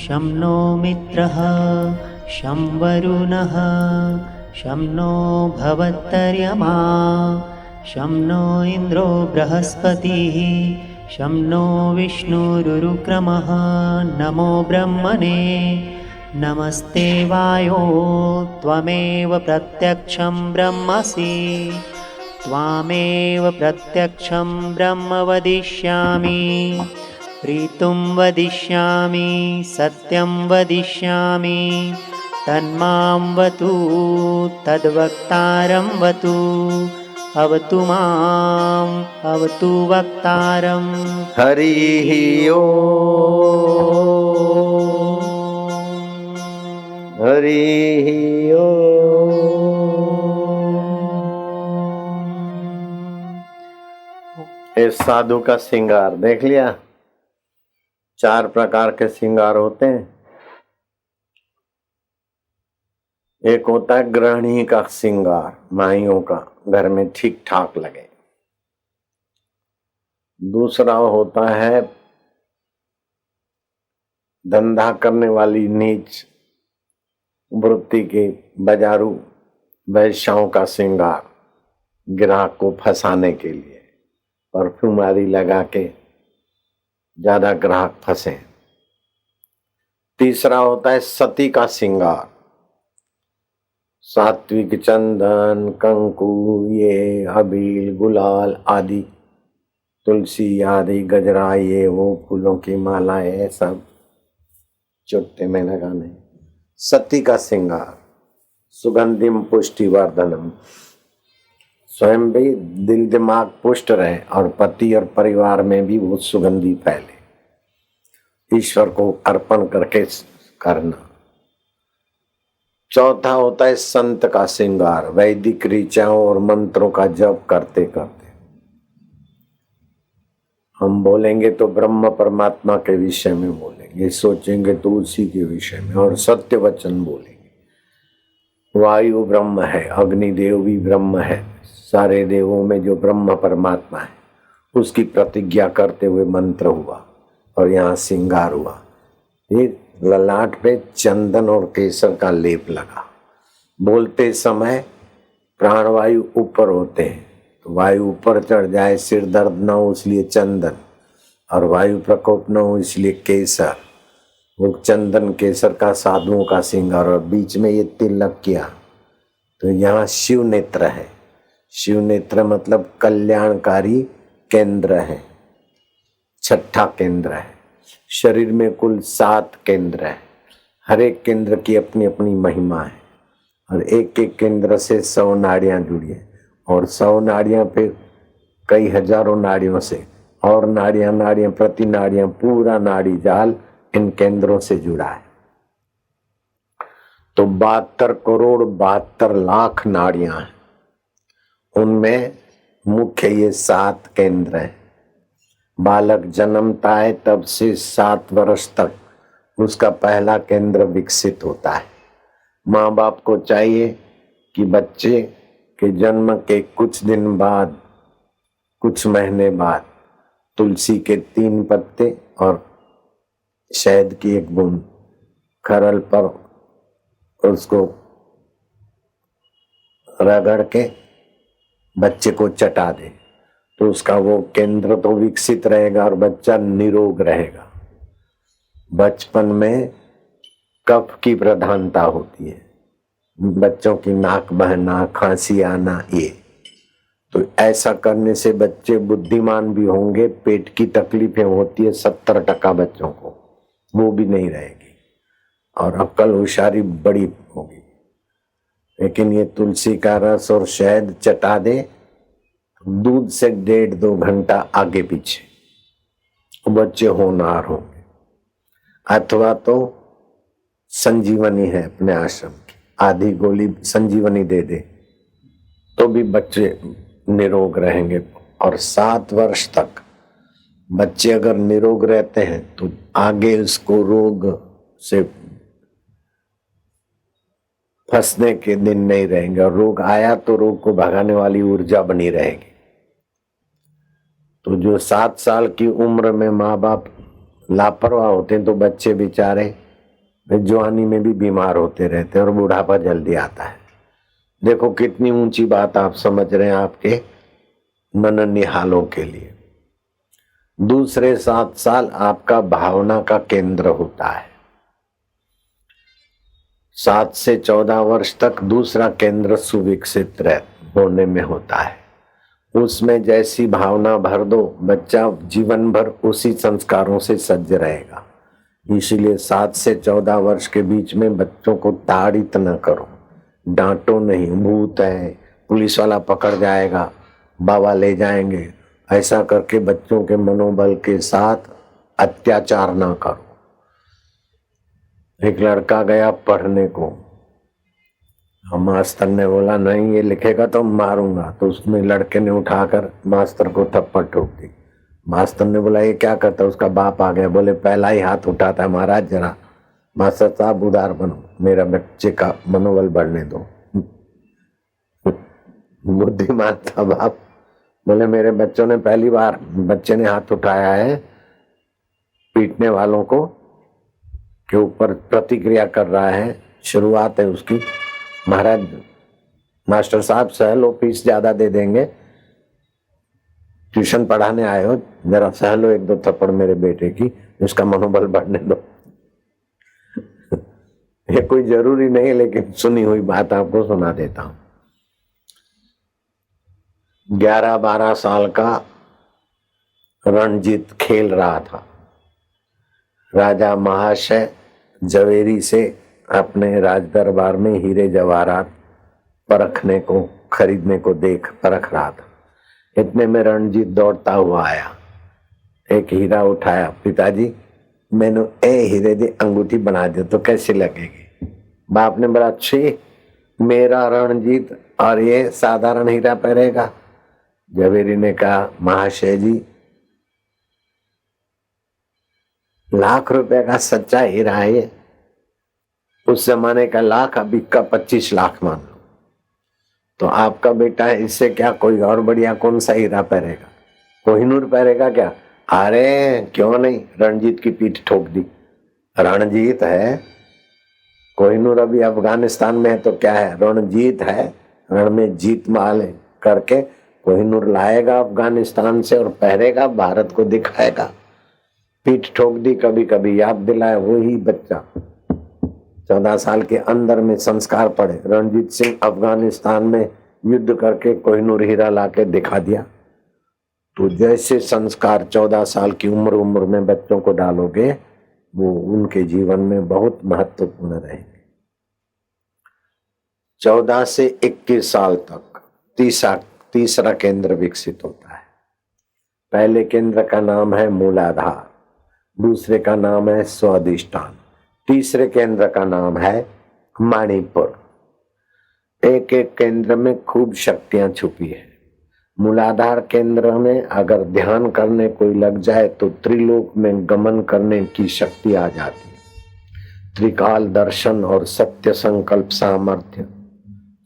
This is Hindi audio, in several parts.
शं नो मित्रः शं वरुणः शं नो भवत्तर्यमा शं नो इन्द्रो बृहस्पतिः शं नो विष्णुरुक्रमः नमो ब्रह्मणे नमस्ते वायो त्वमेव प्रत्यक्षं ब्रह्मसि त्वामेव प्रत्यक्षं ब्रह्म वदिष्यामि प्रीतुं वदिष्यामि सत्यं वदिष्यामि तन्मां वतु तद्वक्तारं वतु अवतु माम् अवतु वक्तारम्। हरिः ओम् हरिः ओम्। इस साधु का श्रृंगार देख लिया। 4 प्रकार के श्रृंगार होते हैं। एक होता है गृहिणी का श्रृंगार, माइयों का, घर में ठीक ठाक लगे। दूसरा होता है धंधा करने वाली नीच वृत्ति के बाजारू वैश्याओं का श्रृंगार, ग्राहक को फंसाने के लिए परफ्यूम आदि लगा के ज्यादा ग्राहक फंसे। तीसरा होता है सती का श्रृंगार, सात्विक चंदन, कंकु, ये अबील, गुलाल आदि, तुलसी आदि, गजरा, ये वो फूलों की मालाएं सब चुट्टे में लगाने। सती का श्रृंगार सुगंधिम पुष्टिवर्धनम, स्वयं भी दिल दिमाग पुष्ट रहे और पति और परिवार में भी वो सुगंधी फैले, ईश्वर को अर्पण करके करना। चौथा होता है संत का श्रृंगार, वैदिक ऋचाओं और मंत्रों का जप करते करते हम बोलेंगे तो ब्रह्म परमात्मा के विषय में बोलेंगे, सोचेंगे तो उसी के विषय में, और सत्य वचन बोलेंगे। वायु ब्रह्म है, अग्निदेव भी ब्रह्म है, सारे देवों में जो ब्रह्म परमात्मा है उसकी प्रतिज्ञा करते हुए मंत्र हुआ और यहाँ श्रृंगार हुआ। फिर ललाट पे चंदन और केसर का लेप लगा। बोलते समय प्राणवायु ऊपर होते हैं, तो वायु ऊपर चढ़ जाए, सिर दर्द न हो इसलिए चंदन, और वायु प्रकोप न हो इसलिए केसर। वो चंदन केसर का साधुओं का श्रृंगार, और बीच में ये तिलक किया। तो यहाँ शिव नेत्र है। शिव नेत्र मतलब कल्याणकारी केंद्र है, छठा केंद्र है। शरीर में कुल 7 केंद्र है, हर एक केंद्र की अपनी अपनी महिमा है, और एक एक केंद्र से 100 नाड़ियां जुड़ी है, और 100 नाड़ियां पे कई हजारों नाड़ियों से, और नाड़ियां प्रति नाड़ियां, पूरा नाड़ी जाल इन केंद्रों से जुड़ा है। तो 72 करोड़ 72 लाख नाड़ियां हैं, उनमें मुख्य ये 7 केंद्र हैं। बालक जन्मता है तब से 7 वर्ष तक उसका पहला केंद्र विकसित होता है। माँ बाप को चाहिए कि बच्चे के जन्म के कुछ दिन बाद, कुछ महीने बाद तुलसी के 3 पत्ते और शहद की 1 बूंद खरल पर उसको रगड़ के बच्चे को चटा दे, तो उसका वो केंद्र तो विकसित रहेगा और बच्चा निरोग रहेगा। बचपन में कफ की प्रधानता होती है, बच्चों की नाक बहना, खांसी आना, ये तो ऐसा करने से बच्चे बुद्धिमान भी होंगे। पेट की तकलीफें होती है 70% बच्चों को, वो भी नहीं रहेगी, और अक्ल होशियारी बड़ी होगी। लेकिन ये तुलसी का रस और शहद चटा दे, दूध से 1.5-2 घंटा आगे पीछे बच्चे होनहार होंगे। अथवा तो संजीवनी है अपने आश्रम की, आधी गोली संजीवनी दे दे तो भी बच्चे निरोग रहेंगे। और 7 वर्ष तक बच्चे अगर निरोग रहते हैं तो आगे उसको रोग से फंसने के दिन नहीं रहेंगे, और रोग आया तो रोग को भगाने वाली ऊर्जा बनी रहेगी। तो जो 7 साल की उम्र में माँ बाप लापरवाह होते हैं तो बच्चे बेचारे वे जवानी में भी बीमार होते रहते हैं और बुढ़ापा जल्दी आता है। देखो कितनी ऊंची बात आप समझ रहे हैं आपके मनन निहालों के लिए। दूसरे 7 साल आपका भावना का केंद्र होता है। 7 से 14 वर्ष तक दूसरा केंद्र सुविकसित होने में होता है। उसमें जैसी भावना भर दो, बच्चा जीवन भर उसी संस्कारों से सज्ज रहेगा। इसीलिए 7 से 14 वर्ष के बीच में बच्चों को ताड़ित न करो, डांटो नहीं। भूत है, पुलिस वाला पकड़ जाएगा, बाबा ले जाएंगे, ऐसा करके बच्चों के मनोबल के साथ अत्याचार ना करो। एक लड़का गया पढ़ने को, मास्टर ने बोला नहीं ये लिखेगा तो मारूंगा, तो उसमें लड़के ने उठाकर मास्टर को थप्पड़ ठोक दी। मास्टर ने बोला ये क्या करता, उसका बाप आ गया, बोले पहला ही हाथ उठाता है महाराज, जरा मास्टर साहब उदार बनो, मेरा बच्चे का मनोबल बढ़ने दो। बुद्धिमान था बाप, बोले मेरे बच्चों ने पहली बार बच्चे ने हाथ उठाया है पीटने वालों को के ऊपर प्रतिक्रिया कर रहा है, शुरुआत है उसकी। महाराज मास्टर साहब सह लो, फीस ज्यादा दे देंगे, ट्यूशन पढ़ाने आए हो, जरा सह लो 1-2 थप्पड़ मेरे बेटे की, उसका मनोबल बढ़ने दो। ये कोई जरूरी नहीं, लेकिन सुनी हुई बात आपको सुना देता हूं। 11-12 साल का रणजीत खेल रहा था। राजा महाशय जवेरी से अपने राज दरबार में हीरे जवाहरात परखने को, खरीदने को परख रहा था। इतने में रणजीत दौड़ता हुआ आया, एक हीरा उठाया, पिताजी मैंने ए हीरे दी अंगूठी बना दो तो कैसी लगेगी। बाप ने बोला अच्छी, मेरा रणजीत और ये साधारण हीरा पहनेगा। जवेरी ने कहा महाशय जी लाख रुपए का सच्चा हीरा है ये, उस जमाने का लाख अभी का 25 लाख मान लो, तो आपका बेटा है, इससे क्या कोई और बढ़िया कौन सा हीरा पहनेगा, कोहिनूर पहनेगा क्या। अरे क्यों नहीं, रणजीत की पीठ ठोक दी। रणजीत है, कोहिनूर अभी अफगानिस्तान में है तो क्या है, रणजीत है, रण में जीत माल करके कोहिनूर लाएगा अफगानिस्तान से और पहनेगा, भारत को दिखाएगा। पीठ ठोक दी, कभी कभी याद दिलाए वही बच्चा। 14 साल के अंदर में संस्कार पड़े। रणजीत सिंह अफगानिस्तान में युद्ध करके कोहिनूर हीरा लाके दिखा दिया। तो जैसे संस्कार 14 साल की उम्र में बच्चों को डालोगे, वो उनके जीवन में बहुत महत्वपूर्ण रहेंगे। 14 से 21 साल तक तीसरा केंद्र विकसित होता है। पहले केंद्र का नाम है मूलाधार, दूसरे का नाम है स्वादिष्ठान, तीसरे केंद्र का नाम है मणिपुर। एक एक केंद्र में खूब शक्तियां छुपी है। मूलाधार केंद्र में अगर ध्यान करने कोई लग जाए तो त्रिलोक में गमन करने की शक्ति आ जाती है। त्रिकाल दर्शन और सत्य संकल्प सामर्थ्य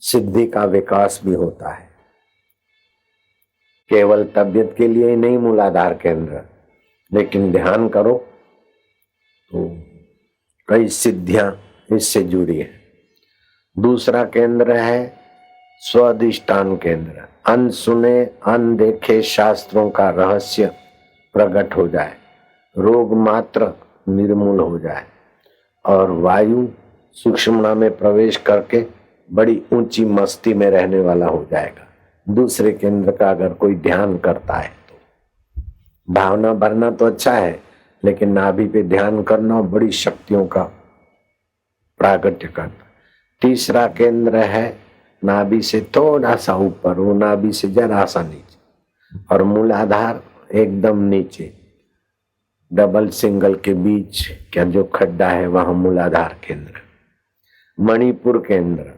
सिद्धि का विकास भी होता है। केवल तबियत के लिए ही नहीं मूलाधार केंद्र, लेकिन ध्यान करो तो कई सिद्धियां इससे जुड़ी है। दूसरा केंद्र है स्वादिष्ठान केंद्र। अनसुने अनदेखे शास्त्रों का रहस्य प्रकट हो जाए, रोग मात्र निर्मूल हो जाए और वायु सूक्ष्मणा में प्रवेश करके बड़ी ऊंची मस्ती में रहने वाला हो जाएगा। दूसरे केंद्र का अगर कोई ध्यान करता है तो भावना भरना तो अच्छा है, लेकिन नाभि पे ध्यान करना बड़ी शक्तियों का प्रागट्य करना। तीसरा केंद्र है नाभि से थोड़ा सा ऊपर, वो नाभि से जरा सा नीचे, और मूलाधार एकदम नीचे, डबल सिंगल के बीच क्या जो खड्डा है वहां मूलाधार केंद्र। मणिपुर केंद्र,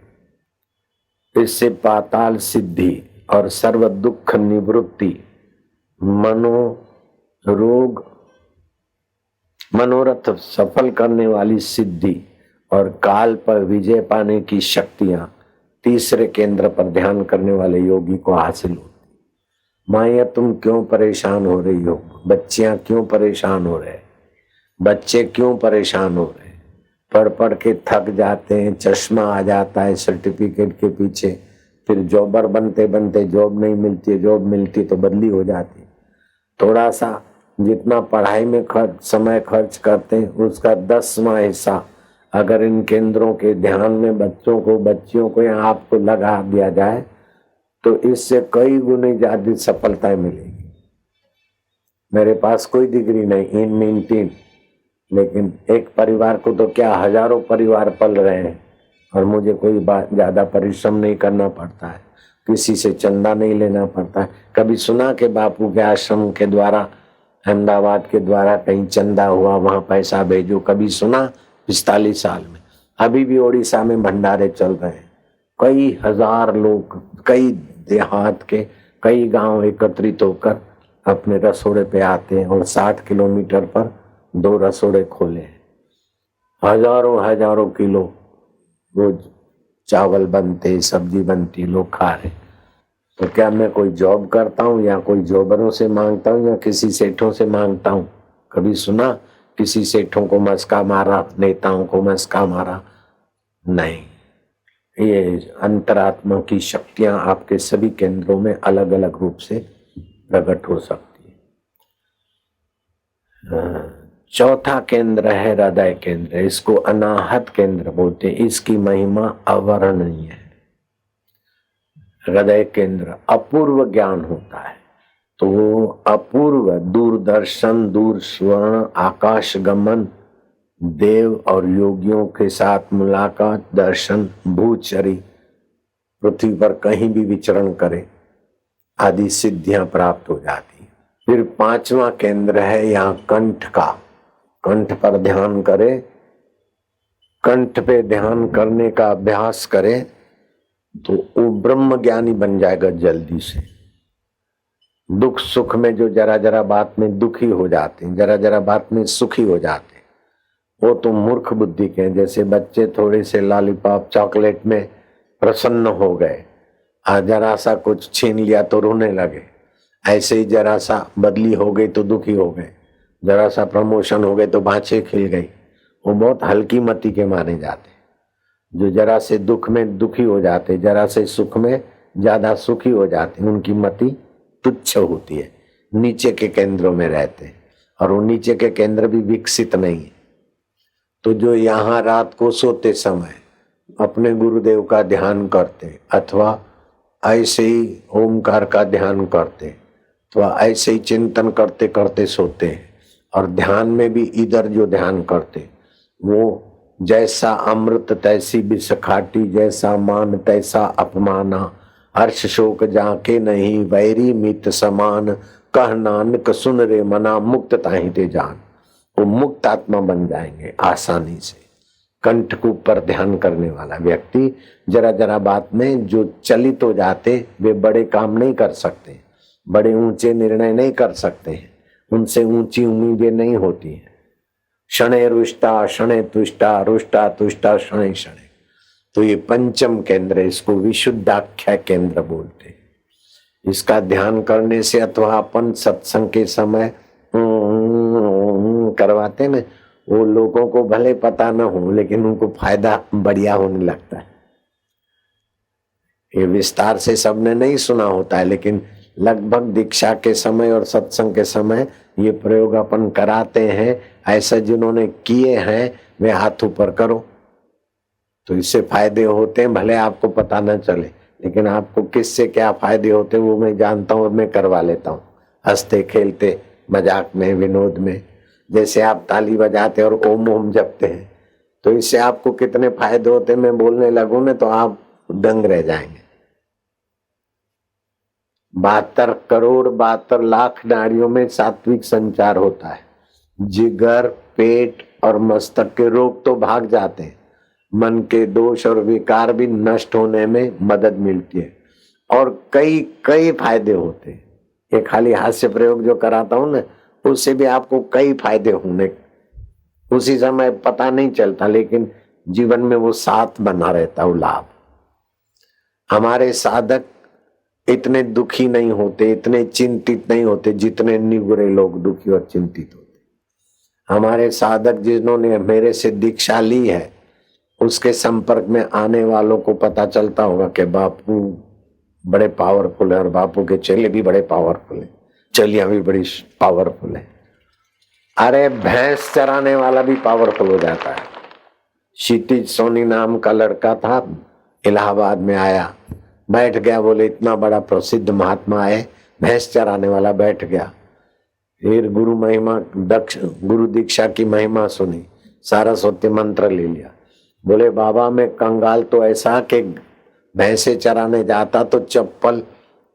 इससे पाताल सिद्धि और सर्व दुख निवृत्ति, मनोरथ सफल करने वाली सिद्धि और काल पर विजय पाने की शक्तियां तीसरे केंद्र पर ध्यान करने वाले योगी को हासिल होती। माया तुम क्यों परेशान हो रही हो, बच्चियां क्यों परेशान हो रहे, बच्चे क्यों परेशान हो रहे, पढ़ पढ़ के थक जाते हैं, चश्मा आ जाता है सर्टिफिकेट के पीछे, फिर जॉबर बनते बनते जॉब नहीं मिलती है, जॉब मिलती तो बदली हो जाती। थोड़ा सा जितना पढ़ाई में समय खर्च करते हैं उसका 10वां हिस्सा अगर इन केंद्रों के ध्यान में बच्चों को, बच्चियों को या आपको लगा दिया जाए तो इससे कई गुने ज्यादा सफलताएं मिलेगी। मेरे पास कोई डिग्री नहीं इन मीन, लेकिन एक परिवार को तो क्या हजारों परिवार पल रहे हैं और मुझे कोई ज्यादा परिश्रम नहीं करना पड़ता है, किसी से चंदा नहीं लेना पड़ता है। कभी सुना कि बापू के आश्रम के द्वारा, अहमदाबाद के द्वारा कहीं चंदा हुआ, वहां पैसा भेजो? कभी सुना? 45 साल में। अभी भी ओडिशा में भंडारे चल रहे हैं, कई हजार लोग कई देहात के कई गांव एकत्रित होकर अपने रसोड़े पे आते हैं और 60 किलोमीटर पर 2 रसोड़े खोले हैं। हजारों हजारों किलो रोज चावल बनते, सब्जी बनती, लोग खा रहे। तो क्या मैं कोई जॉब करता हूँ या कोई जॉबरों से मांगता हूँ या किसी सेठों से मांगता हूँ? कभी सुना किसी सेठों को मस्का मारा, नेताओं को मस्का मारा? नहीं। ये अंतरात्मा की शक्तियां आपके सभी केंद्रों में अलग अलग रूप से प्रकट हो सकती है। चौथा केंद्र है हृदय केंद्र, इसको अनाहत केंद्र बोलते हैं। इसकी महिमा अवर्णनीय है। हृदय केंद्र अपूर्व ज्ञान होता है, तो वो अपूर्व दूरदर्शन, दूर स्वर्ण, आकाश गमन, देव और योगियों के साथ मुलाकात, दर्शन, भूचरी, पृथ्वी पर कहीं भी विचरण करे आदि सिद्धियां प्राप्त हो जाती। फिर 5वां केंद्र है यहाँ कंठ का। कंठ पर ध्यान करे, कंठ पे ध्यान करने का अभ्यास करे तो वो ब्रह्म ज्ञानी बन जाएगा जल्दी से। दुख सुख में जो जरा जरा बात में दुखी हो जाते हैं, जरा जरा बात में सुखी हो जाते हैं, वो तो मूर्ख बुद्धि के हैं। जैसे बच्चे थोड़े से लॉलीपॉप चॉकलेट में प्रसन्न हो गए, जरा सा कुछ छीन लिया तो रोने लगे, ऐसे ही जरा सा बदली हो गई तो दुखी हो गए, जरा सा प्रमोशन हो गए तो बाँछें खिल गई। वो बहुत हल्की मति के माने जाते। जो जरा से दुख में दुखी हो जाते, जरा से सुख में ज्यादा सुखी हो जाते, उनकी मति तुच्छ होती है, नीचे के केंद्रों में रहते और वो नीचे के केंद्र भी विकसित नहीं है। तो जो यहाँ रात को सोते समय अपने गुरुदेव का ध्यान करते अथवा ऐसे ही ओमकार का ध्यान करते अथवा ऐसे ही चिंतन करते करते सोते हैं और ध्यान में भी इधर जो ध्यान करते, वो जैसा अमृत तैसी विष खाटी, जैसा मान तैसा अपमाना, हर्ष शोक जाके नहीं वैरी मित समान, कह नानक सुन रे मना मुक्त ताहि ते जान। वो मुक्त आत्मा बन जाएंगे आसानी से। कंठ के ऊपर ध्यान करने वाला व्यक्ति जरा जरा बात में जो चलित हो जाते, वे बड़े काम नहीं कर सकते, बड़े ऊंचे निर्णय नहीं कर सकते हैं, उनसे ऊंची उम्मीदें नहीं होती है। शणे रुष्टा शणे तुष्टा, रुष्टा तुष्टा शणे शणे। तो ये 5म केंद्र, इसको विशुद्धाख्या केंद्र बोलते हैं। इसका ध्यान करने से अथवा अपन सत्संग के समय करवाते ना, वो लोगों को भले पता न हो लेकिन उनको फायदा बढ़िया होने लगता है। ये विस्तार से सबने नहीं सुना होता है, लेकिन लगभग दीक्षा के समय और सत्संग के समय ये प्रयोग अपन कराते हैं। ऐसा जिन्होंने किए हैं वे हाथ ऊपर करो, तो इससे फायदे होते हैं। भले आपको पता न चले, लेकिन आपको किससे क्या फायदे होते हैं वो मैं जानता हूँ और मैं करवा लेता हूँ, हंसते खेलते मजाक में विनोद में। जैसे आप ताली बजाते और ओम ओम जपते हैं, तो इससे आपको कितने फायदे होते हैं मैं बोलने लगूं ना तो आप दंग रह जाएंगे। 72 करोड़ 72 लाख नाड़ियों में सात्विक संचार होता है। जिगर, पेट और मस्तक के रोग तो भाग जाते हैं, मन के दोष और विकार भी नष्ट होने में मदद मिलती है और कई कई फायदे होते हैं। ये खाली हास्य प्रयोग जो कराता हूं ना, उससे भी आपको कई फायदे होने उसी समय पता नहीं चलता, लेकिन जीवन में वो साथ बना रहता है लाभ। हमारे साधक इतने दुखी नहीं होते, इतने चिंतित नहीं होते जितने निगुरे लोग दुखी और चिंतित होते। हमारे साधक जिन्होंने मेरे से दीक्षा ली है, उसके संपर्क में आने वालों को पता चलता होगा कि बापू बड़े पावरफुल है और बापू के चेले भी बड़े पावरफुल है, चलियां भी बड़ी पावरफुल है। अरे भैंस चराने वाला भी पावरफुल हो जाता है। क्षितिज सोनी नाम का लड़का था, इलाहाबाद में आया, बैठ गया, बोले इतना बड़ा प्रसिद्ध महात्मा है, भैंस चराने वाला बैठ गया। फिर गुरु महिमा गुरु दीक्षा की महिमा सुनी, सारस्वती मंत्र ले लिया। बोले बाबा मैं कंगाल तो ऐसा कि भैंसे चराने जाता तो चप्पल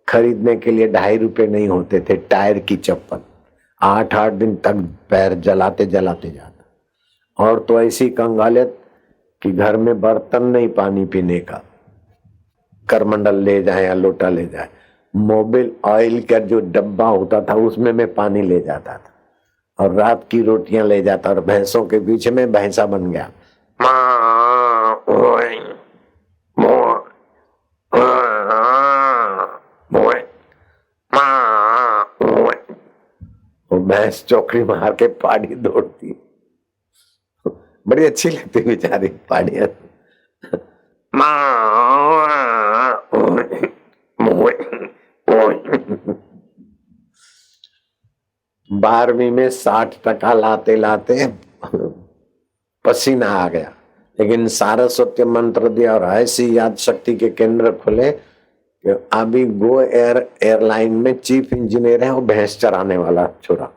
खरीदने के लिए 2.5 रुपए नहीं होते थे, टायर की चप्पल 8-8 दिन तक पैर जलाते जलाते जाता। और तो ऐसी कंगालियत कि घर में बर्तन नहीं पानी पीने का, करमंडल ले जाए या लोटा ले जाए, मोबिल ऑयल का जो डब्बा होता था उसमें मैं पानी ले जाता था और रात की रोटियां ले जाता और भैंसों के बीच में भैंसा बन गया। वो भैंस चौकड़ी मार के पाड़ी दौड़ती, बड़ी अच्छी लगती बेचारी पाड़ियां। बारहवीं में 60% लाते लाते पसीना आ गया, लेकिन सारस्वती मंत्र दिया और ऐसी याद शक्ति के केंद्र खुले कि अभी गो एयरलाइन में चीफ इंजीनियर है, वो भैंस चराने वाला छोरा,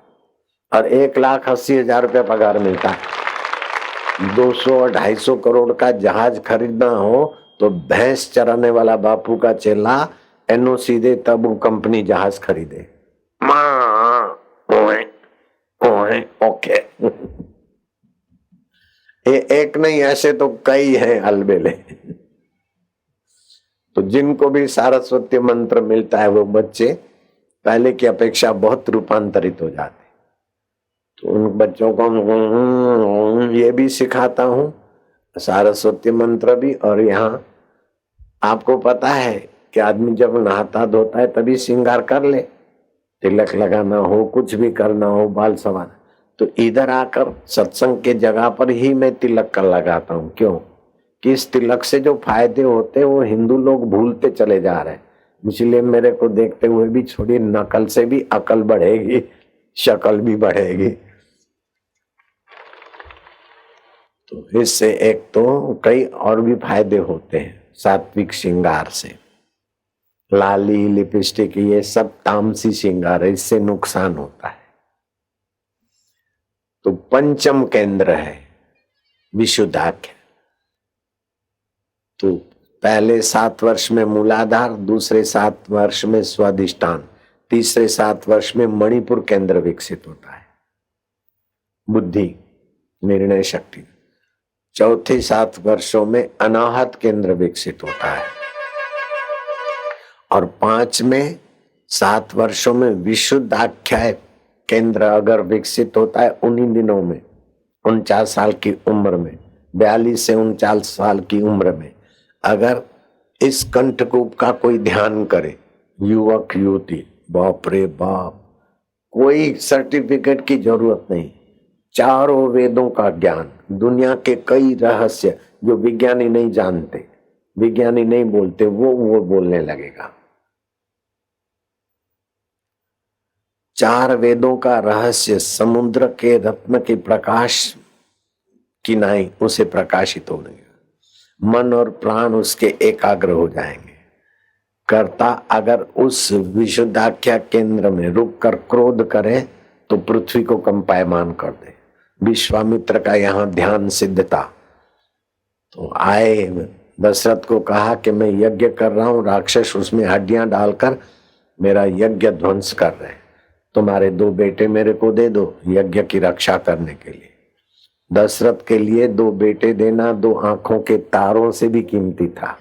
और 1,80,000 रुपया पगार मिलता है। 200 और 250 करोड़ का जहाज खरीदना हो तो भैंस चराने वाला बापू का चेला एनओसी दे तब वो कंपनी जहाज खरीदे। ओके ये एक नहीं, ऐसे तो कई हैं अलबेले। तो जिनको भी सारस्वती मंत्र मिलता है वो बच्चे पहले की अपेक्षा बहुत रूपांतरित हो जाते। तो उन बच्चों को ये भी सिखाता हूँ, सारस्वती मंत्र भी। और यहाँ आपको पता है कि आदमी जब नहाता धोता है तभी श्रृंगार कर ले, तिलक लगाना हो, कुछ भी करना हो, बाल संवारना, तो इधर आकर सत्संग के जगह पर ही मैं तिलक कर लगाता हूँ। क्यों? कि इस तिलक से जो फायदे होते हैं वो हिंदू लोग भूलते चले जा रहे हैं। इसलिए मेरे को देखते हुए भी छोड़ी, नकल से भी अकल बढ़ेगी, शक्ल भी बढ़ेगी। तो इससे एक तो कई और भी फायदे होते हैं सात्विक श्रृंगार से। लाली, लिपस्टिक, ये सब तामसी श्रृंगार है, इससे नुकसान होता है। तो पंचम केंद्र है विशुद्धाख्य। तो पहले 7 वर्ष में मूलाधार, दूसरे 7 वर्ष में स्वाधिष्ठान, तीसरे 7 वर्ष में मणिपुर केंद्र विकसित होता है, बुद्धि, निर्णय शक्ति। चौथे 7 वर्षों में अनाहत केंद्र विकसित होता है और 5वें 7 वर्षों में विशुद्धाख्याय केंद्र अगर विकसित होता है उन्हीं दिनों में, 49 साल की उम्र में, 42 से 39 साल की उम्र में, अगर इस कंठकूप का कोई ध्यान करे, युवक युवती, बाप रे बाप, कोई सर्टिफिकेट की जरूरत नहीं, चारों वेदों का ज्ञान, दुनिया के कई रहस्य जो विज्ञानी नहीं जानते, विज्ञानी नहीं बोलते, वो बोलने लगेगा। 4 वेदों का रहस्य समुद्र के रत्न के प्रकाश की नाई उसे प्रकाशित हो गया। मन और प्राण उसके एकाग्र हो जाएंगे। कर्ता अगर उस विशुद्धाख्या केंद्र में रुक कर क्रोध करे तो पृथ्वी को कंपायमान कर दे। विश्वामित्र का यहाँ ध्यान सिद्धता। तो आए, दशरथ को कहा कि मैं यज्ञ कर रहा हूँ, राक्षस उसमें हड्डियां डालकर मेरा यज्ञ ध्वंस कर रहे हैं, तुम्हारे 2 बेटे मेरे को दे दो यज्ञ की रक्षा करने के लिए। दशरथ के लिए 2 बेटे देना 2 आंखों के तारों से भी कीमती था।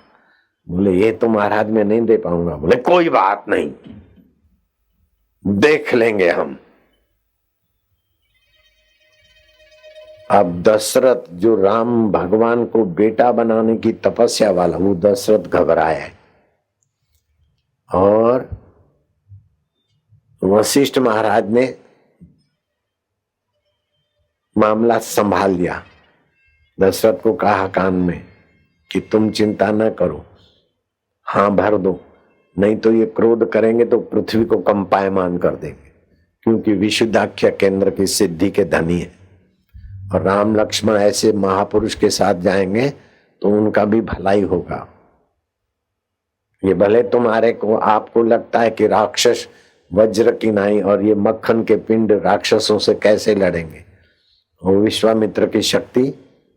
बोले ये तो महाराज मैं नहीं दे पाऊंगा। बोले कोई बात नहीं, देख लेंगे हम। अब दशरथ जो राम भगवान को बेटा बनाने की तपस्या वाला, वो दशरथ घबराया और वशिष्ठ महाराज ने मामला संभाल लिया। दशरथ को कहा कान में कि तुम चिंता न करो, हाँ भर दो, नहीं तो ये क्रोध करेंगे तो पृथ्वी को कंपायमान कर देंगे, क्योंकि विशुद्धाख्य केंद्र की सिद्धि के धनी है। और राम लक्ष्मण ऐसे महापुरुष के साथ जाएंगे तो उनका भी भलाई होगा। ये भले तुम्हारे को आपको लगता है कि राक्षस वज्र की नाई और ये मक्खन के पिंड राक्षसों से कैसे लड़ेंगे, वो विश्वामित्र की शक्ति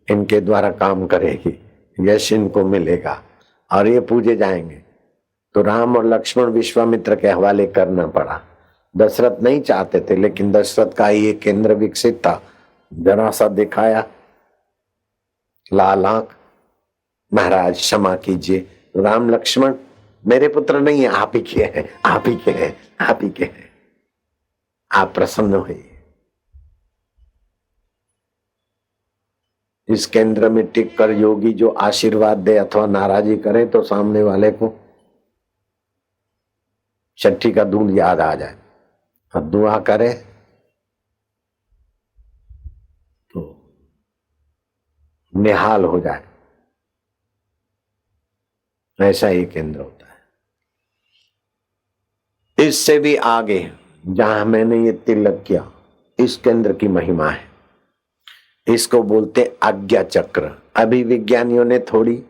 इनके द्वारा काम करेगी, यश इनको मिलेगा और ये पूजे जाएंगे। तो राम और लक्ष्मण विश्वामित्र के हवाले करना पड़ा। दशरथ नहीं चाहते थे, लेकिन दशरथ का ये केंद्र विकसित था। जरा सा दिखाया, लाल आंख, महाराज क्षमा कीजिए। राम लक्ष्मण मेरे पुत्र नहीं है, आप ही के हैं, आप ही के हैं, आप ही के हैं, आप प्रसन्न होइए। इस केंद्र में टिक कर योगी जो आशीर्वाद दे अथवा नाराजी करे तो सामने वाले को छठी का दूध याद आ जाए और दुआ करे तो निहाल हो जाए। ऐसा ही केंद्र होता है। इससे भी आगे जहां मैंने ये तिलक किया, इस केंद्र की महिमा है। इसको बोलते आज्ञा चक्र। अभी विज्ञानियों ने थोड़ी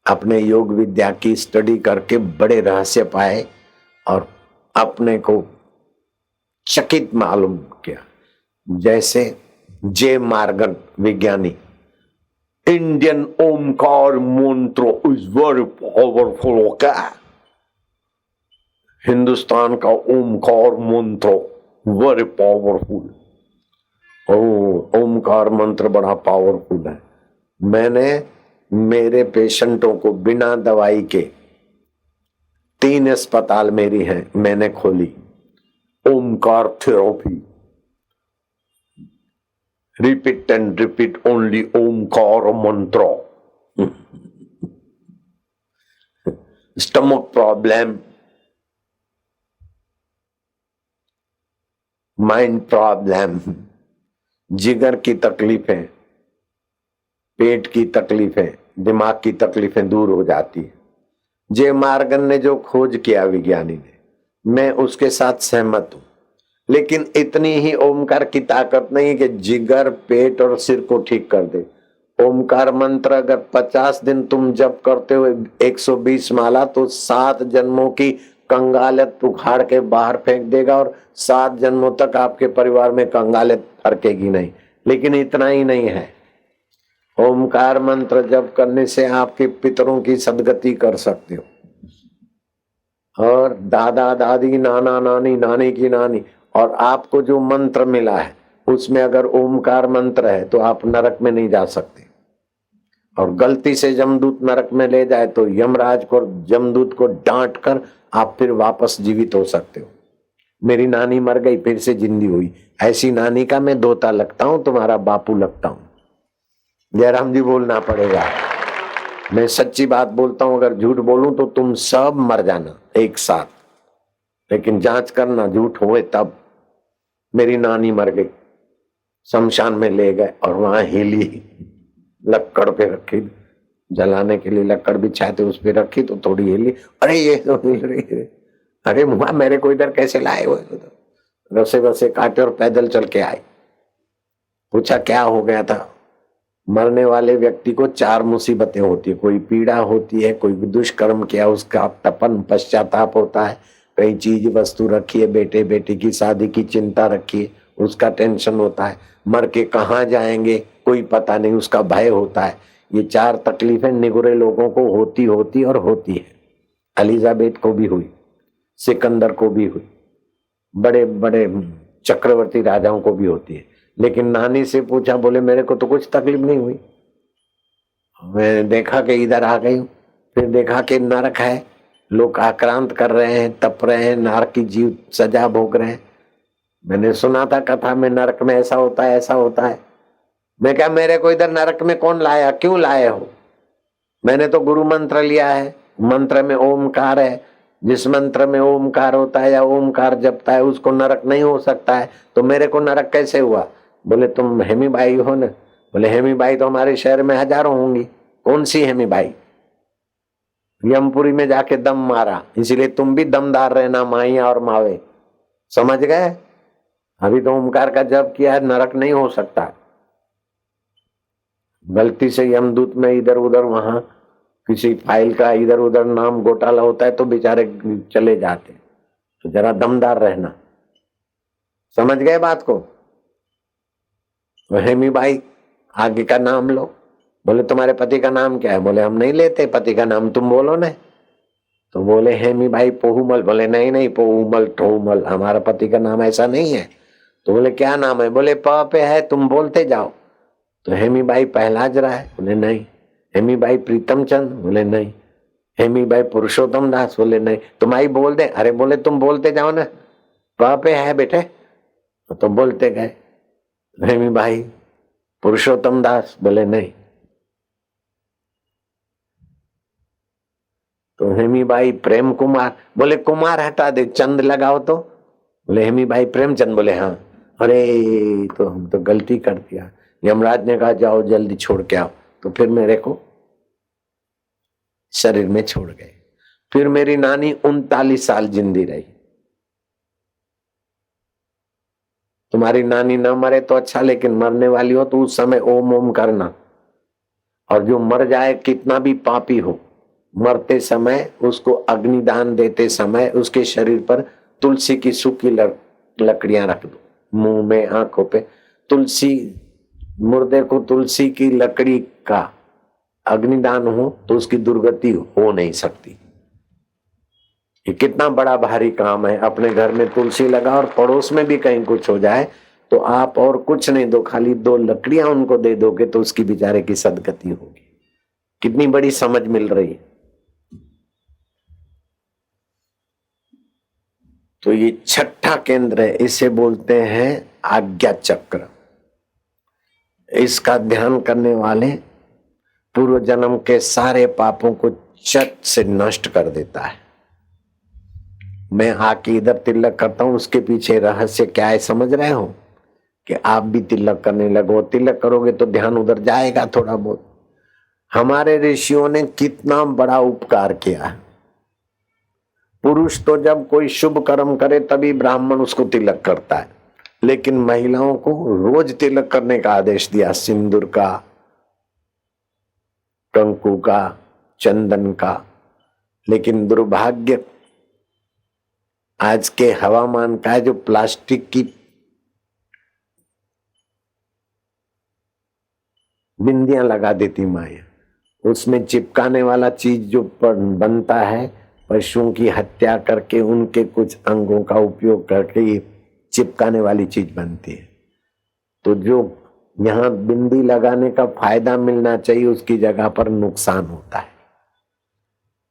अपने योग विद्या की स्टडी करके बड़े रहस्य पाए और अपने को चकित मालूम किया। जैसे जे मार्गन विज्ञानी, इंडियन ओमकार मंत्र इज वेरी पावरफुल। होगा हिंदुस्तान का ओमकार मंत्र वेरी पावरफुल। ओमकार मंत्र बड़ा पावरफुल है। मैंने मेरे पेशेंटों को बिना दवाई के 3 अस्पताल मेरी हैं, मैंने खोली Omkar therapy. Repeat and repeat only Omkar mantra. Stomach problem, mind problem, जिगर की तकलीफें, पेट की तकलीफें, दिमाग की तकलीफें दूर हो जाती है। जे मार्गन ने जो खोज किया विज्ञानी ने, मैं उसके साथ सहमत हूं, लेकिन इतनी ही ओमकार की ताकत नहीं है कि जिगर, पेट और सिर को ठीक कर दे। ओमकार मंत्र अगर 50 दिन तुम जप करते हो 120 माला, तो 7 जन्मों की कंगालियत उखाड़ के बाहर फेंक देगा और 7 जन्मों तक आपके परिवार में कंगालियत फरकेगी नहीं। लेकिन इतना ही नहीं है, ओमकार मंत्र जप करने से आपके पितरों की सदगति कर सकते हो, और दादा दादी, नाना नानी, नानी की नानी, और आपको जो मंत्र मिला है उसमें अगर ओमकार मंत्र है तो आप नरक में नहीं जा सकते। और गलती से यमदूत नरक में ले जाए तो यमराज को, यमदूत को डांट कर आप फिर वापस जीवित हो सकते हो। मेरी नानी मर गई, फिर से जिंदी हुई, ऐसी नानी का मैं दोता लगता हूं, तुम्हारा बापू लगता हूं। जयराम जी बोलना पड़ेगा, मैं सच्ची बात बोलता हूं। अगर झूठ बोलूं तो तुम सब मर जाना एक साथ, लेकिन जांच करना झूठ होए तब। मेरी नानी मर गई, शमशान में ले गए और वहां हिली, लक्कड़ पे रखी, जलाने के लिए लक्कड़ बिछाए थे, उस पे रखी तो थोड़ी हिली, अरे ये तो हिल रही है, अरे मुआ मेरे को इधर कैसे लाए हुए? रसे बसे काटे और पैदल चल के आए। पूछा क्या हो गया था? मरने वाले व्यक्ति को 4 मुसीबतें होती है, कोई पीड़ा होती है, कोई दुष्कर्म किया उसका तपन पश्चाताप होता है, कई चीज वस्तु रखी है, बेटे बेटी की शादी की चिंता रखी है, उसका टेंशन होता है, मर के कहाँ जाएंगे कोई पता नहीं, उसका भय होता है। ये 4 तकलीफें निगुरे लोगों को होती और होती है। एलिजाबेथ को भी हुई, सिकंदर को भी हुई, बड़े बड़े चक्रवर्ती राजाओं को भी होती है। लेकिन नानी से पूछा, बोले मेरे को तो कुछ तकलीफ नहीं हुई। मैंने देखा कि इधर आ गई, फिर देखा कि नरक है, लोग आक्रांत कर रहे हैं, तप रहे हैं, नरक की जीव सजा भोग रहे हैं। मैंने सुना था कथा में नरक में ऐसा होता है, ऐसा होता है। मैं क्या, मेरे को इधर नरक में कौन लाया, क्यों लाए हो? मैंने तो गुरु मंत्र लिया है, मंत्र में ओमकार है, जिस मंत्र में ओमकार होता है या ओमकार जपता है उसको नरक नहीं हो सकता है, तो मेरे को नरक कैसे हुआ? बोले तुम हेमी बाई हो ना? बोले हेमी बाई तो हमारे शहर में हजारों होंगी। कौन सी हेमी बाई? यमपुरी में जाके दम मारा, इसलिए तुम भी दमदार रहना माइया और मावे। समझ गए? अभी तो ओमकार का जप किया है, नरक नहीं हो सकता। गलती से यमदूत में इधर उधर वहां किसी फाइल का इधर उधर नाम घोटाला होता है तो बेचारे चले जाते। तो जरा दमदार रहना। समझ गए बात को? हेमी भाई आगे का नाम लो। बोले तुम्हारे पति का नाम क्या है? बोले हम नहीं लेते पति का नाम, तुम बोलो ना। तो बोले हेमी भाई पोहुमल। बोले नहीं नहीं पोहुमल ठोमल, हमारा पति का नाम ऐसा नहीं है। तो बोले क्या नाम है? बोले प पे है, तुम बोलते जाओ। तो हेमी भाई पहलाज रहा है? बोले नहीं। हेमी भाई प्रीतम चंद? बोले नहीं। हेमी भाई पुरुषोत्तम दास? बोले नहीं। तुम आई बोल दे। अरे बोले तुम बोलते जाओ ना, प पे है बेटे। तो बोलते गए हेमी भाई पुरुषोत्तम दास? बोले नहीं। तो हेमी भाई प्रेम कुमार? बोले कुमार हटा दे, चंद लगाओ। तो बोले हेमी भाई प्रेमचंद? बोले हाँ। अरे तो हम तो गलती कर दिया। यमराज ने कहा जाओ जल्दी छोड़ के आओ। तो फिर मेरे को शरीर में छोड़ गए। फिर मेरी नानी 39 साल जिंदी रही। तुम्हारी नानी न मरे तो अच्छा, लेकिन मरने वाली हो तो उस समय ओम ओम करना। और जो मर जाए कितना भी पापी हो, मरते समय उसको अग्निदान देते समय उसके शरीर पर तुलसी की सूखी लकड़ियां रख दो, मुंह में आंखों पे। तुलसी, मुर्दे को तुलसी की लकड़ी का अग्निदान हो तो उसकी दुर्गति हो नहीं सकती। ये कितना बड़ा भारी काम है। अपने घर में तुलसी लगा और पड़ोस में भी कहीं कुछ हो जाए तो आप और कुछ नहीं दो, खाली 2 लकड़ियां उनको दे दोगे तो उसकी बेचारे की सदगति होगी। कितनी बड़ी समझ मिल रही है। तो ये छठा केंद्र है, इसे बोलते हैं आज्ञा चक्र। इसका ध्यान करने वाले पूर्व जन्म के सारे पापों को चट से नष्ट कर देता है। मैं आके इधर तिलक करता हूं, उसके पीछे रहस्य क्या है समझ रहे हो? कि आप भी तिलक करने लगो। तिलक करोगे तो ध्यान उधर जाएगा थोड़ा बहुत। हमारे ऋषियों ने कितना बड़ा उपकार किया है। पुरुष तो जब कोई शुभ कर्म करे तभी ब्राह्मण उसको तिलक करता है, लेकिन महिलाओं को रोज तिलक करने का आदेश दिया। सिंदूर का, कंकु का, चंदन का। लेकिन दुर्भाग्य आज के हवामान का है, जो प्लास्टिक की बिंदियां लगा देती माया, उसमें चिपकाने वाला चीज जो बनता है, पशुओं की हत्या करके उनके कुछ अंगों का उपयोग करके ये चिपकाने वाली चीज बनती है। तो जो यहाँ बिंदी लगाने का फायदा मिलना चाहिए उसकी जगह पर नुकसान होता है।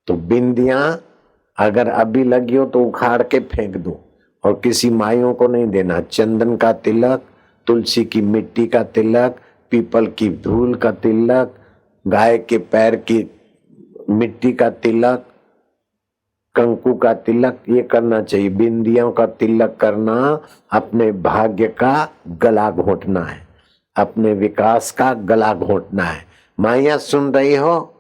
तो बिंदियां अगर अभी लगी हो तो उखाड़ के फेंक दो और किसी माइयों को नहीं देना। चंदन का तिलक, तुलसी की मिट्टी का तिलक, पीपल की धूल का तिलक, गाय के पैर की मिट्टी का तिलक, कंकु का तिलक, ये करना चाहिए। बिंदियों का तिलक करना अपने भाग्य का गला घोंटना है, अपने विकास का गला घोंटना है। माइया सुन रही हो?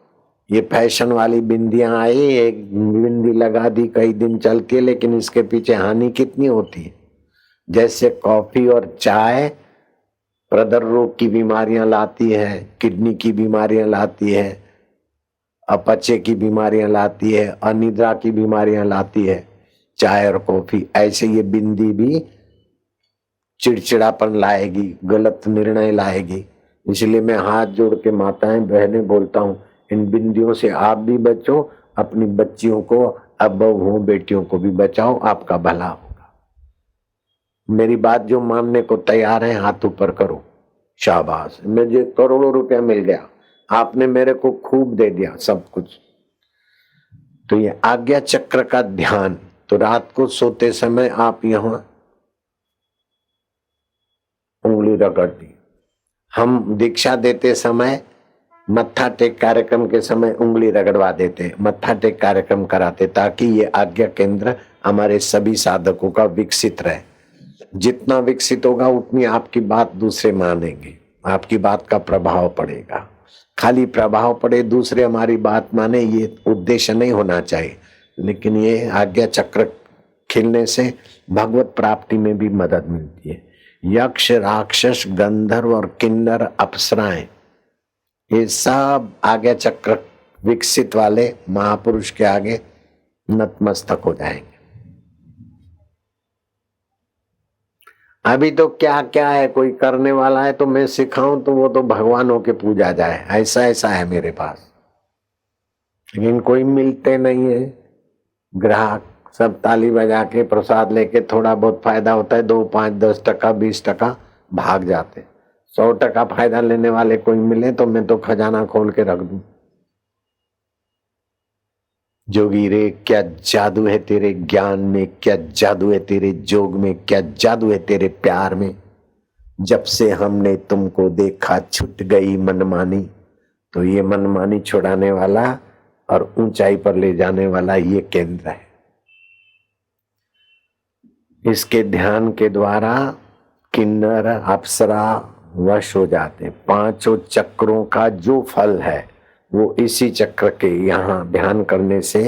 ये फैशन वाली बिंदियां आई, एक बिंदी लगा दी, कई दिन चलती है, लेकिन इसके पीछे हानि कितनी होती है। जैसे कॉफी और चाय प्रदर रोग की बीमारियां लाती है, किडनी की बीमारियां लाती है, अपचे की बीमारियां लाती है, अनिद्रा की बीमारियां लाती है चाय और कॉफी, ऐसे ये बिंदी भी चिड़चिड़ापन लाएगी, गलत निर्णय लाएगी। इसलिए मैं हाथ जोड़ के माताएं बहनें बोलता हूं, इन बिंदियों से आप भी बचो, अपनी बच्चियों को, अब बहुओं बेटियों को भी बचाओ, आपका भला होगा। मेरी बात जो मानने को तैयार है हाथ ऊपर करो। शाबाश, मुझे करोड़ों रुपया मिल गया, आपने मेरे को खूब दे दिया सब कुछ। तो ये आज्ञा चक्र का ध्यान। तो रात को सोते समय आप यहां उंगली रगड़ दी। हम दीक्षा देते समय मत्था टेक कार्यक्रम के समय उंगली रगड़वा देते, मत्था टेक कार्यक्रम कराते, ताकि ये आज्ञा केंद्र हमारे सभी साधकों का विकसित रहे। जितना विकसित होगा उतनी आपकी बात दूसरे मानेंगे, आपकी बात का प्रभाव पड़ेगा। खाली प्रभाव पड़े, दूसरे हमारी बात माने, ये उद्देश्य नहीं होना चाहिए। लेकिन ये आज्ञा चक्र खिलने से भगवत प्राप्ति में भी मदद मिलती है। यक्ष, राक्षस, गंधर्व और किन्नर, अप्सराएं, ये सब आज्ञा चक्र विकसित वाले महापुरुष के आगे नतमस्तक हो जाएंगे। अभी तो क्या क्या है, कोई करने वाला है तो मैं सिखाऊं तो वो तो भगवानों के पूजा जाए, ऐसा ऐसा है मेरे पास। लेकिन कोई मिलते नहीं है, ग्राहक सब ताली बजा के प्रसाद लेके थोड़ा बहुत फायदा होता है, 2, 5, 10 टका 20 टका भाग जाते। 100 टका फायदा लेने वाले कोई मिले तो मैं तो खजाना खोल के रख दूं। जोगी रे क्या जादू है तेरे ज्ञान में, क्या जादू है तेरे जोग में, क्या जादू है तेरे प्यार में। जब से हमने तुमको देखा छूट गई मनमानी। तो ये मनमानी छुड़ाने वाला और ऊंचाई पर ले जाने वाला ये केंद्र है। इसके ध्यान के द्वारा किन्नर अप्सरा वश हो जाते। 5 चक्रों का जो फल है वो इसी चक्र के यहाँ ध्यान करने से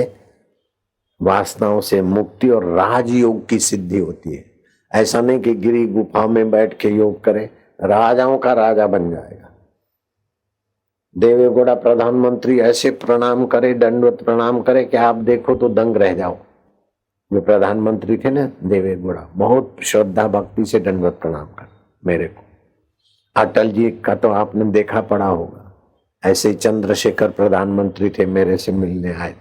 वासनाओं से मुक्ति और राजयोग की सिद्धि होती है। ऐसा नहीं कि गिरी गुफा में बैठ के योग करे, राजाओं का राजा बन जाएगा। देवेगौड़ा प्रधानमंत्री ऐसे प्रणाम करे, दंडवत प्रणाम करे कि आप देखो तो दंग रह जाओ। जो प्रधानमंत्री थे ना देवेगौड़ा, बहुत श्रद्धा भक्ति से दंडवत प्रणाम कर मेरे को। अटल जी का तो आपने देखा पड़ा होगा। ऐसे ही चंद्रशेखर प्रधानमंत्री थे, मेरे से मिलने आए,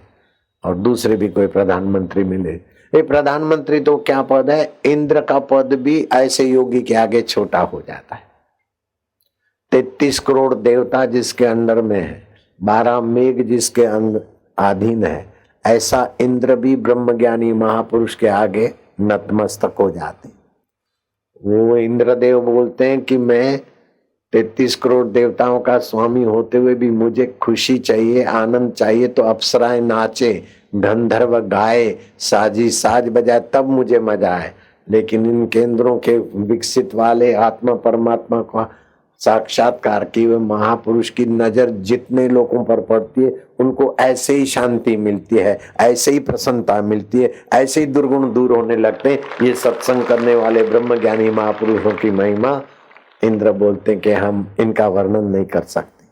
और दूसरे भी कोई प्रधानमंत्री मिले। ये प्रधानमंत्री तो क्या पद है, इंद्र का पद भी ऐसे योगी के आगे छोटा हो जाता है। 33 करोड़ देवता जिसके अंडर में है, 12 मेघ जिसके अंग अधीन है, ऐसा इंद्र भी ब्रह्मज्ञानी महापुरुष के आगे नतमस्तक हो जाते। वो इंद्रदेव बोलते हैं कि मैं 33 करोड़ देवताओं का स्वामी होते हुए भी मुझे खुशी चाहिए, आनंद चाहिए, तो अप्सराएं नाचे, गंधर्व गाए, साजी साज बजाए, तब मुझे मजा आए। लेकिन इन केंद्रों के विकसित वाले आत्मा परमात्मा का साक्षात्कार किए हुए महापुरुष की नजर जितने लोगों पर पड़ती है, उनको ऐसे ही शांति मिलती है, ऐसे ही प्रसन्नता मिलती है, ऐसे ही दुर्गुण दूर होने लगते हैं। ये सत्संग करने वाले ब्रह्मज्ञानी महापुरुषों की महिमा इंद्र बोलते हैं कि हम इनका वर्णन नहीं कर सकते।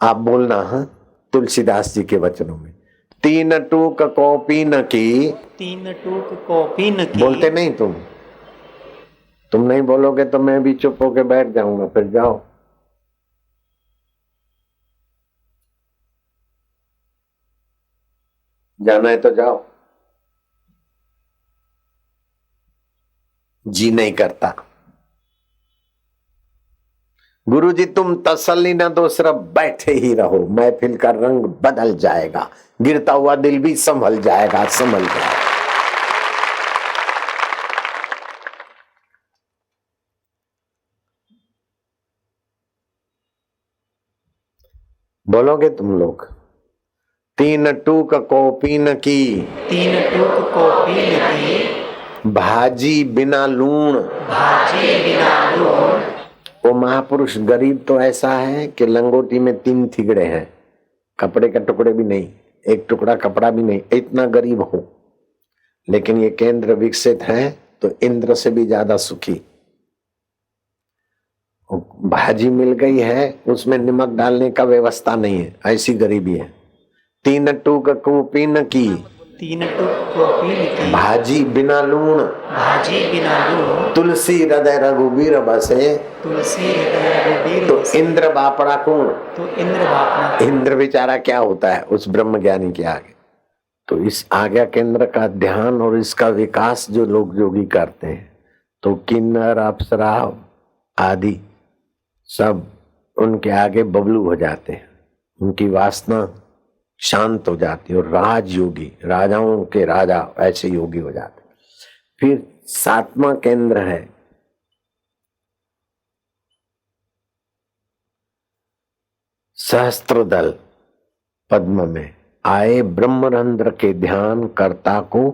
आप बोलना, हाँ, तुलसीदास जी के वचनों में, 3 टूक कॉपी न की, 3 टूक कॉपी न की। बोलते नहीं तुम नहीं बोलोगे तो मैं भी चुप होके बैठ जाऊंगा। फिर जाओ, जाना है तो जाओ। जी नहीं करता। गुरु जी तुम तसल्ली न दो, सिर्फ बैठे ही रहो, महफिल का रंग बदल जाएगा, गिरता हुआ दिल भी संभल जाएगा, संभल जाएगा। बोलोगे तुम लोग, 3 टूक कॉपी न की, 3 टूक कॉपी न की, भाजी बिना लूण, भाजी बिना लूण। वो महापुरुष गरीब तो ऐसा है कि लंगोटी में 3 थिगड़े हैं, कपड़े का टुकड़े भी नहीं, एक टुकड़ा कपड़ा भी नहीं, इतना गरीब हो। लेकिन ये केंद्र विकसित है तो इंद्र से भी ज्यादा सुखी। भाजी मिल गई है, उसमें नमक डालने का व्यवस्था नहीं है, ऐसी गरीबी है। 3 टूक कॉपी न की, 3 टूक कॉपी न की, भाजी बिना लूण, भाजी बिना लूण। तुलसी हृदय रघुबीर बसे, तुलसी हृदय रघुबीर तो बसे। इंद्र बापड़ा कौन, तो इंद्र बापड़ा। इंद्र बेचारा क्या होता है उस ब्रह्म ज्ञानी के आगे। तो इस आज्ञा केंद्र का ध्यान और इसका विकास जो लोग योगी करते हैं, तो किन्नर अप्सरा आदि सब उनके आगे बबलू हो जाते हैं, उनकी वासना शांत हो जाती है, और राजयोगी, राजाओं के राजा ऐसे योगी हो जाते। फिर 7वां केंद्र है सहस्त्रदल। पद्म में आए ब्रह्मरंध्र के ध्यान कर्ता को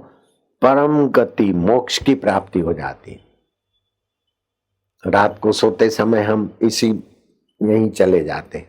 परम गति मोक्ष की प्राप्ति हो जाती। रात को सोते समय हम इसी यहीं चले जाते,